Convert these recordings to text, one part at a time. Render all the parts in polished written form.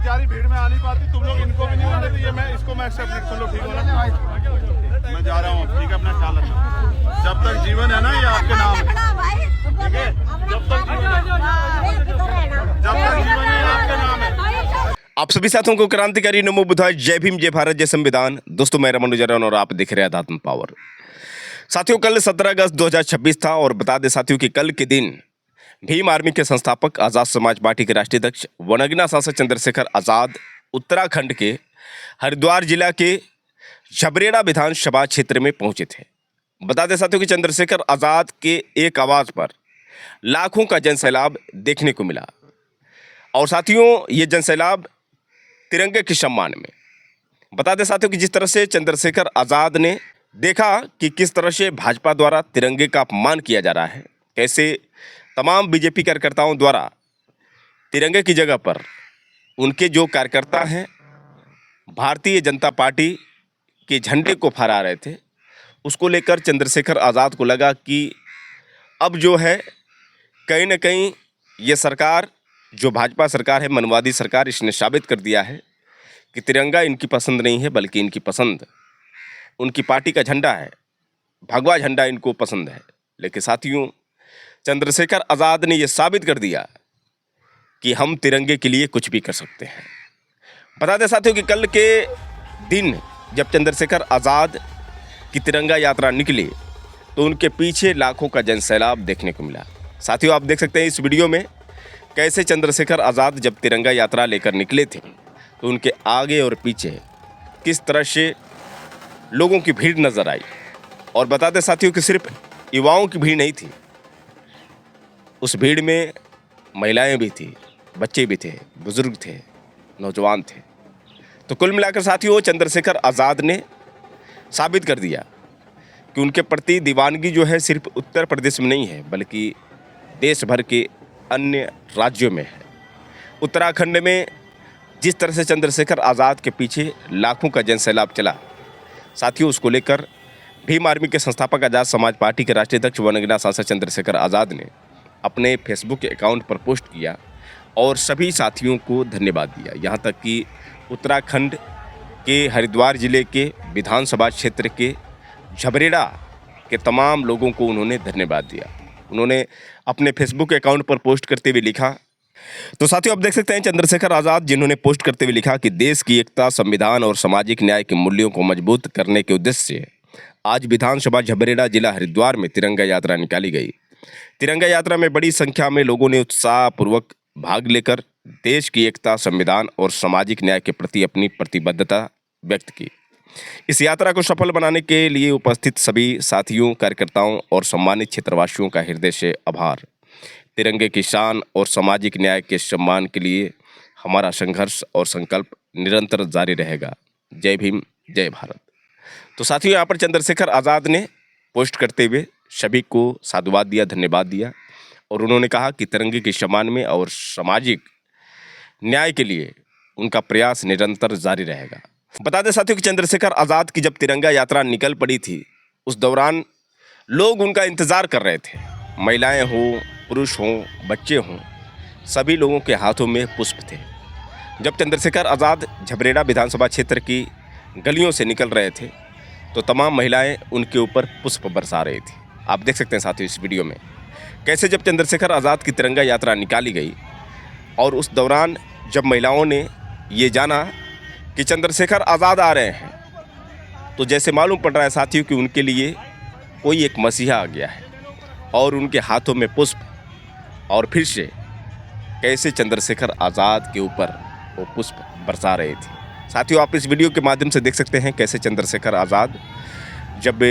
बेचारी भीड़ में आ नहीं पाती, तुम लोग इनको भी नहीं होने दिए, मैं इसको मैं एक्सेप्ट नहीं, तुम लोग ठीक हो ना, मैं जा रहा हूँ, ठीक है, अपना ख्याल रखना, जब तक जीवन है ना ये आपके नाम है, ठीक है, जब तक जीवन है आपके नाम है। आप सभी साथियों को क्रांतिकारी नमो बुद्धाय, जय भीम, जय भारत, जय संविधान। दोस्तों मैं रमन गुजरान और आप देख रहे हैं अध्यात्म पावर। साथियों कल 17 अगस्त 2026 था और बता दें साथियों कि कल के दिन भीम आर्मी के संस्थापक, आज़ाद समाज पार्टी के राष्ट्रीय अध्यक्ष वनगना सांसद चंद्रशेखर आज़ाद उत्तराखंड के हरिद्वार जिला के झबरेड़ा विधानसभा क्षेत्र में पहुंचे थे। बता दें साथियों कि चंद्रशेखर आज़ाद के एक आवाज़ पर लाखों का जनसैलाब देखने को मिला और साथियों ये जनसैलाब तिरंगे के सम्मान में। बता दें साथियों कि जिस तरह से चंद्रशेखर आज़ाद ने देखा कि किस तरह से भाजपा द्वारा तिरंगे का अपमान किया जा रहा है, कैसे तमाम बीजेपी कार्यकर्ताओं द्वारा तिरंगे की जगह पर उनके जो कार्यकर्ता हैं भारतीय जनता पार्टी के झंडे को फहरा रहे थे, उसको लेकर चंद्रशेखर आज़ाद को लगा कि अब जो है कहीं ना कहीं ये सरकार जो भाजपा सरकार है, मनवादी सरकार, इसने साबित कर दिया है कि तिरंगा इनकी पसंद नहीं है, बल्कि इनकी पसंद उनकी पार्टी का झंडा है, भगवा झंडा इनको पसंद है। लेकिन साथियों चंद्रशेखर आज़ाद ने यह साबित कर दिया कि हम तिरंगे के लिए कुछ भी कर सकते हैं। बता दें साथियों कि कल के दिन जब चंद्रशेखर आज़ाद की तिरंगा यात्रा निकली तो उनके पीछे लाखों का जनसैलाब देखने को मिला। साथियों आप देख सकते हैं इस वीडियो में कैसे चंद्रशेखर आज़ाद जब तिरंगा यात्रा लेकर निकले थे तो उनके आगे और पीछे किस तरह से लोगों की भीड़ नजर आई। और बता दें साथियों कि सिर्फ युवाओं की भीड़ नहीं थी, उस भीड़ में महिलाएं भी थी, बच्चे भी थे, बुजुर्ग थे, नौजवान थे। तो कुल मिलाकर साथियों चंद्रशेखर आज़ाद ने साबित कर दिया कि उनके प्रति दीवानगी जो है सिर्फ उत्तर प्रदेश में नहीं है, बल्कि देश भर के अन्य राज्यों में है। उत्तराखंड में जिस तरह से चंद्रशेखर आज़ाद के पीछे लाखों का जनसैलाब चला, साथियों उसको लेकर भीम आर्मी के संस्थापक, आज़ाद समाज पार्टी के राष्ट्रीय अध्यक्ष वनगना सांसद चंद्रशेखर आज़ाद ने अपने फेसबुक अकाउंट पर पोस्ट किया और सभी साथियों को धन्यवाद दिया। यहाँ तक कि उत्तराखंड के हरिद्वार जिले के विधानसभा क्षेत्र के झबरेड़ा के तमाम लोगों को उन्होंने धन्यवाद दिया। उन्होंने अपने फेसबुक अकाउंट पर पोस्ट करते हुए लिखा, तो साथियों आप देख सकते हैं चंद्रशेखर आज़ाद जिन्होंने पोस्ट करते हुए लिखा कि देश की एकता, संविधान और सामाजिक न्याय के मूल्यों को मजबूत करने के उद्देश्य से आज विधानसभा झबरेड़ा जिला हरिद्वार में तिरंगा यात्रा निकाली गई। तिरंगा यात्रा में बड़ी संख्या में लोगों ने उत्साहपूर्वक भाग लेकर देश की एकता, संविधान और सामाजिक न्याय के प्रति अपनी प्रतिबद्धता व्यक्त की। इस यात्रा को सफल बनाने के लिए उपस्थित सभी साथियों, कार्यकर्ताओं और सम्मानित क्षेत्रवासियों का हृदय से आभार। तिरंगे की शान और सामाजिक न्याय के सम्मान के लिए हमारा संघर्ष और संकल्प निरंतर जारी रहेगा। जय भीम, जय भारत। तो साथियों यहाँ पर चंद्रशेखर आज़ाद ने पोस्ट करते हुए सभी को साधुवाद दिया, धन्यवाद दिया और उन्होंने कहा कि तिरंगे के सम्मान में और सामाजिक न्याय के लिए उनका प्रयास निरंतर जारी रहेगा। बता दें साथियों कि चंद्रशेखर आज़ाद की जब तिरंगा यात्रा निकल पड़ी थी उस दौरान लोग उनका इंतज़ार कर रहे थे। महिलाएं हों, पुरुष हों, बच्चे हों, सभी लोगों के हाथों में पुष्प थे। जब चंद्रशेखर आज़ाद झबरेड़ा विधानसभा क्षेत्र की गलियों से निकल रहे थे तो तमाम महिलाएं उनके ऊपर पुष्प बरसा रही थी। आप देख सकते हैं साथियों इस वीडियो में कैसे जब चंद्रशेखर आज़ाद की तिरंगा यात्रा निकाली गई और उस दौरान जब महिलाओं ने ये जाना कि चंद्रशेखर आज़ाद आ रहे हैं तो जैसे मालूम पड़ रहा है साथियों कि उनके लिए कोई एक मसीहा आ गया है और उनके हाथों में पुष्प, और फिर से कैसे चंद्रशेखर आज़ाद के ऊपर वो पुष्प बरसा रहे थे। साथियों आप इस वीडियो के माध्यम से देख सकते हैं कैसे चंद्रशेखर आज़ाद जब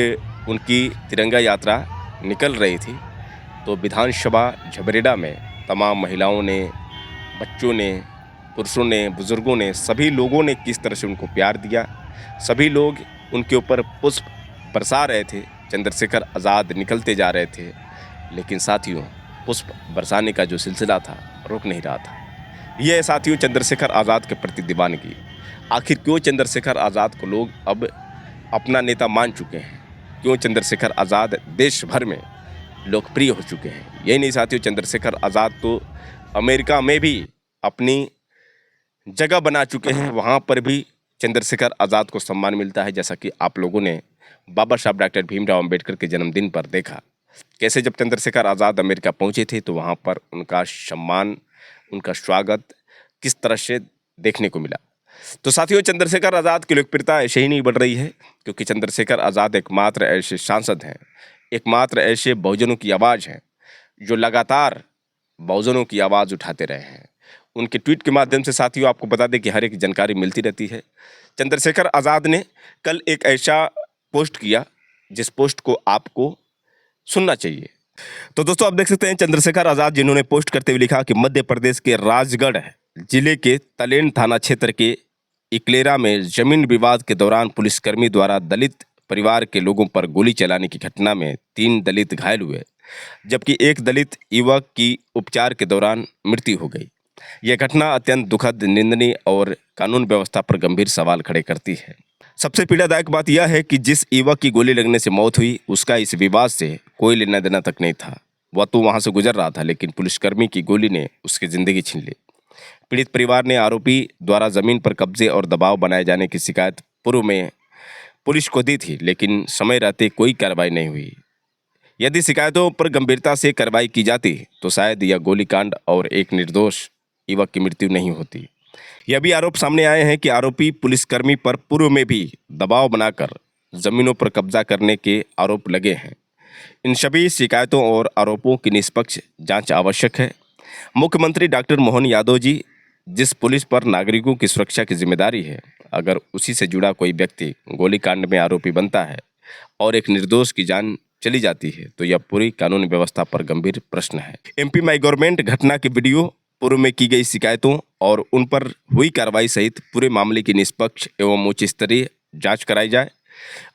उनकी तिरंगा यात्रा निकल रही थी तो विधानसभा झबरेड़ा में तमाम महिलाओं ने, बच्चों ने, पुरुषों ने, बुज़ुर्गों ने, सभी लोगों ने किस तरह से उनको प्यार दिया। सभी लोग उनके ऊपर पुष्प बरसा रहे थे। चंद्रशेखर आज़ाद निकलते जा रहे थे लेकिन साथियों पुष्प बरसाने का जो सिलसिला था रुक नहीं रहा था। यह साथियों चंद्रशेखर आज़ाद के प्रति दीवानगी। आखिर क्यों चंद्रशेखर आज़ाद को लोग अब अपना नेता मान चुके हैं? क्यों चंद्रशेखर आज़ाद देश भर में लोकप्रिय हो चुके हैं? यही नहीं साथियों, चंद्रशेखर आज़ाद तो अमेरिका में भी अपनी जगह बना चुके हैं, वहाँ पर भी चंद्रशेखर आज़ाद को सम्मान मिलता है। जैसा कि आप लोगों ने बाबा साहब डॉक्टर भीमराव अंबेडकर के जन्मदिन पर देखा, कैसे जब चंद्रशेखर आज़ाद अमेरिका पहुँचे थे तो वहाँ पर उनका सम्मान, उनका स्वागत किस तरह से देखने को मिला। तो साथियों, चंद्रशेखर आज़ाद की लोकप्रियता ऐसे ही नहीं बढ़ रही है, क्योंकि चंद्रशेखर आज़ाद एकमात्र ऐसे सांसद हैं, एकमात्र ऐसे बहुजनों की आवाज़ हैं जो लगातार बहुजनों की आवाज़ उठाते रहे हैं। उनके ट्वीट के माध्यम से साथियों आपको बता दें कि हर एक जानकारी मिलती रहती है। चंद्रशेखर आज़ाद ने कल एक ऐसा पोस्ट किया जिस पोस्ट को आपको सुनना चाहिए। तो दोस्तों, आप देख सकते हैं चंद्रशेखर आज़ाद जिन्होंने पोस्ट करते हुए लिखा कि मध्य प्रदेश के राजगढ़ जिले के तलेन थाना क्षेत्र के इकलेरा में जमीन विवाद के दौरान पुलिसकर्मी द्वारा दलित परिवार के लोगों पर गोली चलाने की घटना में 3 दलित घायल हुए, जबकि एक दलित युवक की उपचार के दौरान मृत्यु हो गई। यह घटना अत्यंत दुखद, निंदनीय और कानून व्यवस्था पर गंभीर सवाल खड़े करती है। सबसे पीड़ादायक बात यह है कि जिस युवक की गोली लगने से मौत हुई, उसका इस विवाद से कोई लेना देना तक नहीं था। वह तो वहां से गुजर रहा था, लेकिन पुलिसकर्मी की गोली ने उसकी जिंदगी छीन ली। पीड़ित परिवार ने आरोपी द्वारा जमीन पर कब्जे और दबाव बनाए जाने की शिकायत पूर्व में पुलिस को दी थी, लेकिन समय रहते कोई कार्रवाई नहीं हुई। यदि शिकायतों पर गंभीरता से कार्रवाई की जाती तो शायद यह गोलीकांड और एक निर्दोष युवक की मृत्यु नहीं होती। यह भी आरोप सामने आए हैं कि आरोपी पुलिसकर्मी पर पूर्व में भी दबाव बनाकर जमीनों पर कब्जा करने के आरोप लगे हैं। इन सभी शिकायतों और आरोपों की निष्पक्ष जांच आवश्यक है। मुख्यमंत्री डॉक्टर मोहन यादव जी, जिस पुलिस पर नागरिकों की सुरक्षा की जिम्मेदारी है, अगर उसी से जुड़ा कोई व्यक्ति गोलीकांड में आरोपी बनता है और एक निर्दोष की जान चली जाती है, तो यह पूरी कानून व्यवस्था पर गंभीर प्रश्न है। एमपी माई गवर्नमेंट घटना के वीडियो, पूर्व में की गई शिकायतों और उन पर हुई कार्रवाई सहित पूरे मामले की निष्पक्ष एवं उच्च स्तरीय जांच कराई जाए।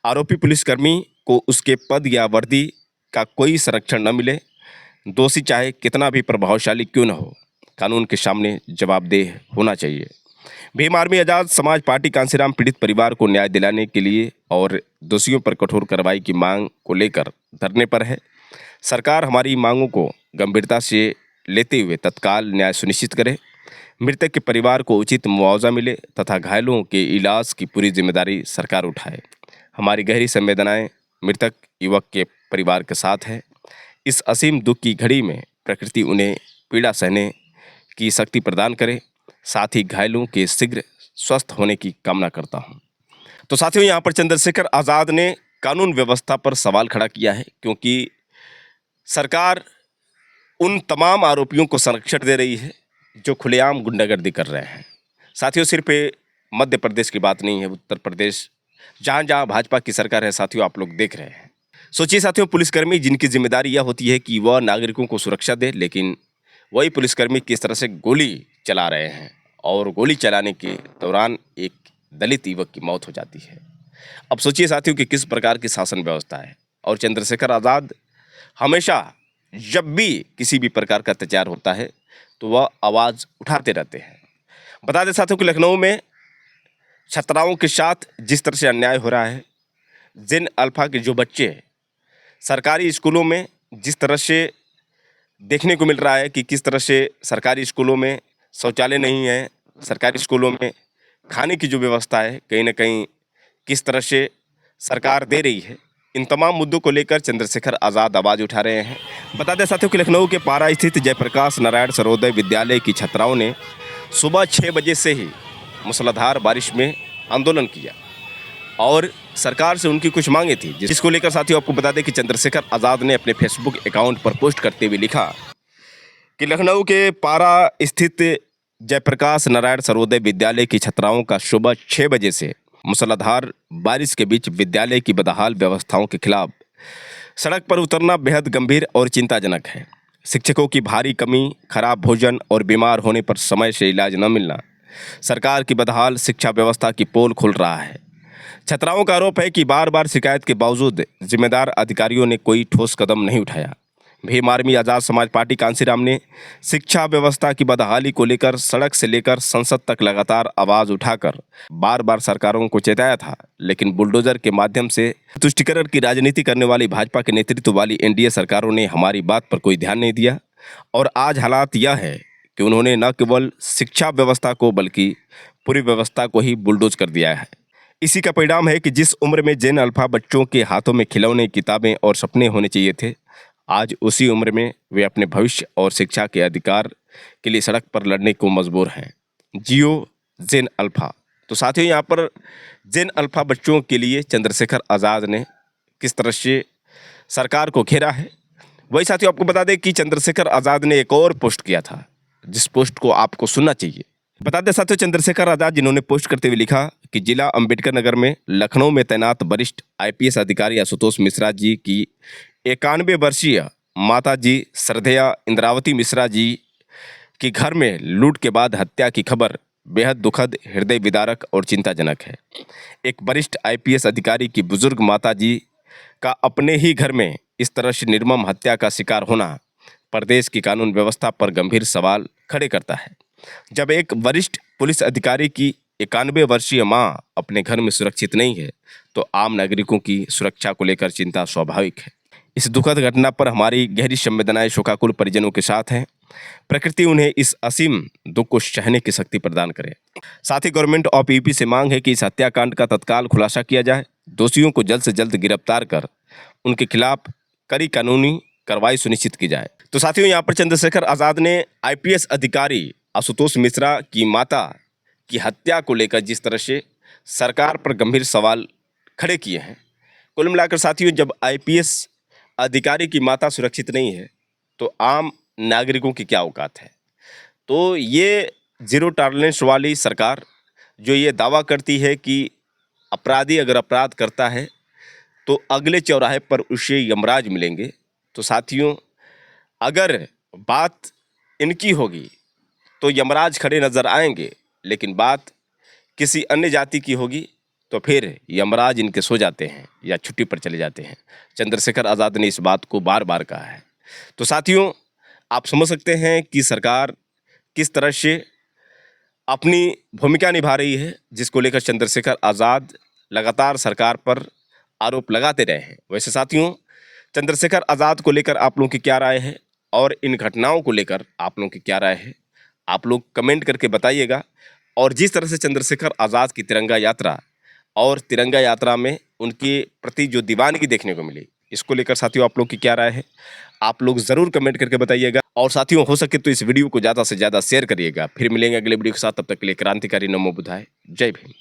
आरोपी पुलिसकर्मी को उसके पद या वर्दी का कोई संरक्षण न मिले। दोषी चाहे कितना भी प्रभावशाली क्यों न हो, कानून के सामने जवाबदेह होना चाहिए। भीम आर्मी आज़ाद समाज पार्टी कांसीराम पीड़ित परिवार को न्याय दिलाने के लिए और दोषियों पर कठोर कार्रवाई की मांग को लेकर धरने पर है। सरकार हमारी मांगों को गंभीरता से लेते हुए तत्काल न्याय सुनिश्चित करे, मृतक के परिवार को उचित मुआवजा मिले तथा घायलों के इलाज की पूरी जिम्मेदारी सरकार उठाए। हमारी गहरी संवेदनाएं मृतक युवक के परिवार के साथ है। इस असीम दुख की घड़ी में प्रकृति उन्हें पीड़ा सहने की शक्ति प्रदान करे, साथ ही घायलों के शीघ्र स्वस्थ होने की कामना करता हूं। तो साथियों, यहाँ पर चंद्रशेखर आज़ाद ने कानून व्यवस्था पर सवाल खड़ा किया है, क्योंकि सरकार उन तमाम आरोपियों को संरक्षण दे रही है जो खुलेआम गुंडागर्दी कर रहे हैं। साथियों, सिर्फ मध्य प्रदेश की बात नहीं है, उत्तर प्रदेश, जहाँ जहाँ भाजपा की सरकार है साथियों, आप लोग देख रहे हैं। सोचिए साथियों, पुलिसकर्मी जिनकी जिम्मेदारी यह होती है कि वह नागरिकों को सुरक्षा दे, लेकिन वही पुलिसकर्मी किस तरह से गोली चला रहे हैं और गोली चलाने के दौरान एक दलित युवक की मौत हो जाती है। अब सोचिए साथियों कि किस प्रकार की शासन व्यवस्था है। और चंद्रशेखर आज़ाद हमेशा जब भी किसी भी प्रकार का अत्याचार होता है तो वह आवाज़ उठाते रहते हैं। बता दें साथियों कि लखनऊ में छात्राओं के साथ जिस तरह से अन्याय हो रहा है, जिन अल्फा के जो बच्चे सरकारी स्कूलों में जिस तरह से देखने को मिल रहा है कि किस तरह से सरकारी स्कूलों में शौचालय नहीं है, सरकारी स्कूलों में खाने की जो व्यवस्था है कहीं ना कहीं किस तरह से सरकार दे रही है, इन तमाम मुद्दों को लेकर चंद्रशेखर आज़ाद आवाज़ उठा रहे हैं। बता दें साथियों कि लखनऊ के पारा स्थित जयप्रकाश नारायण सर्वोदय विद्यालय की छात्राओं ने सुबह 6 बजे से ही मूसलाधार बारिश में आंदोलन किया और सरकार से उनकी कुछ मांगे थी, जिसको लेकर साथियों आपको बता दें कि चंद्रशेखर आज़ाद ने अपने फेसबुक अकाउंट पर पोस्ट करते हुए लिखा कि लखनऊ के पारा स्थित जयप्रकाश नारायण सर्वोदय विद्यालय की छात्राओं का सुबह 6 बजे से मूसलाधार बारिश के बीच विद्यालय की बदहाल व्यवस्थाओं के खिलाफ सड़क पर उतरना बेहद गंभीर और चिंताजनक है। शिक्षकों की भारी कमी, खराब भोजन और बीमार होने पर समय से इलाज न मिलना सरकार की बदहाल शिक्षा व्यवस्था की पोल खोल रहा है। छात्राओं का आरोप है कि बार बार शिकायत के बावजूद जिम्मेदार अधिकारियों ने कोई ठोस कदम नहीं उठाया। भीम आर्मी आज़ाद समाज पार्टी कांसीराम ने शिक्षा व्यवस्था की बदहाली को लेकर सड़क से लेकर संसद तक लगातार आवाज़ उठाकर बार बार सरकारों को चेताया था, लेकिन बुलडोजर के माध्यम से तुष्टीकरण की राजनीति करने वाली भाजपा के नेतृत्व वाली एनडीए सरकारों ने हमारी बात पर कोई ध्यान नहीं दिया। और आज हालात यह है कि उन्होंने न केवल शिक्षा व्यवस्था को बल्कि पूरी व्यवस्था को ही बुलडोज कर दिया है। इसी का परिणाम है कि जिस उम्र में जेन अल्फा बच्चों के हाथों में खिलौने, किताबें और सपने होने चाहिए थे, आज उसी उम्र में वे अपने भविष्य और शिक्षा के अधिकार के लिए सड़क पर लड़ने को मजबूर हैं। जियो जेन अल्फा। तो साथियों, यहाँ पर जेन अल्फा बच्चों के लिए चंद्रशेखर आज़ाद ने किस तरह से सरकार को घेरा है, वही साथियों आपको बता दें कि चंद्रशेखर आज़ाद ने एक और पोस्ट किया था, जिस पोस्ट को आपको सुनना चाहिए। बता दें साथियों, चंद्रशेखर आज़ाद जिन्होंने पोस्ट करते हुए लिखा कि जिला अंबेडकर नगर में लखनऊ में तैनात वरिष्ठ IPS अधिकारी आशुतोष मिश्रा जी की 91 वर्षीय माता जी श्रद्धेया इंद्रावती मिश्रा जी की घर में लूट के बाद हत्या की खबर बेहद दुखद, हृदय विदारक और चिंताजनक है। एक वरिष्ठ IPS अधिकारी की बुजुर्ग माता जी का अपने ही घर में इस तरह से निर्मम हत्या का शिकार होना प्रदेश की कानून व्यवस्था पर गंभीर सवाल खड़े करता है। जब एक वरिष्ठ पुलिस अधिकारी की 91 वर्षीय मां अपने घर में सुरक्षित नहीं है, तो आम नागरिकों की सुरक्षा को लेकर चिंता स्वाभाविक है। इस दुखद घटना पर हमारी गहरी संवेदनाएं शोकाकुल परिजनों के साथ हैं। प्रकृति उन्हें इस असीम दुख को सहने की शक्ति प्रदान करे। साथ ही गवर्नमेंट ऑफ यूपी से मांग है कि इस हत्याकांड का तत्काल खुलासा किया जाए, दोषियों को जल्द से जल्द गिरफ्तार कर उनके खिलाफ कड़ी कानूनी कार्रवाई सुनिश्चित की जाए। तो साथियों, यहाँ पर चंद्रशेखर आज़ाद ने IPS अधिकारी आशुतोष मिश्रा की माता की हत्या को लेकर जिस तरह से सरकार पर गंभीर सवाल खड़े किए हैं, कुल मिलाकर साथियों, जब IPS अधिकारी की माता सुरक्षित नहीं है तो आम नागरिकों की क्या औकात है। तो ये जीरो टॉलरेंस वाली सरकार जो ये दावा करती है कि अपराधी अगर अपराध करता है तो अगले चौराहे पर उसे यमराज मिलेंगे, तो साथियों, अगर बात इनकी होगी तो यमराज खड़े नजर आएंगे, लेकिन बात किसी अन्य जाति की होगी तो फिर यमराज इनके सो जाते हैं या छुट्टी पर चले जाते हैं। चंद्रशेखर आज़ाद ने इस बात को बार बार कहा है। तो साथियों, आप समझ सकते हैं कि सरकार किस तरह से अपनी भूमिका निभा रही है, जिसको लेकर चंद्रशेखर आज़ाद लगातार सरकार पर आरोप लगाते रहे हैं। वैसे साथियों, चंद्रशेखर आज़ाद को लेकर आप लोगों की क्या राय है और इन घटनाओं को लेकर आप लोगों की क्या राय है, आप लोग कमेंट करके बताइएगा। और जिस तरह से चंद्रशेखर आज़ाद की तिरंगा यात्रा और तिरंगा यात्रा में उनके प्रति जो दीवानगी देखने को मिली, इसको लेकर साथियों आप लोग की क्या राय है, आप लोग ज़रूर कमेंट करके बताइएगा। और साथियों, हो सके तो इस वीडियो को ज़्यादा से ज़्यादा शेयर करिएगा। फिर मिलेंगे अगले वीडियो के साथ, तब तक के लिए क्रांतिकारी नमो बुद्धाय। जय भीम।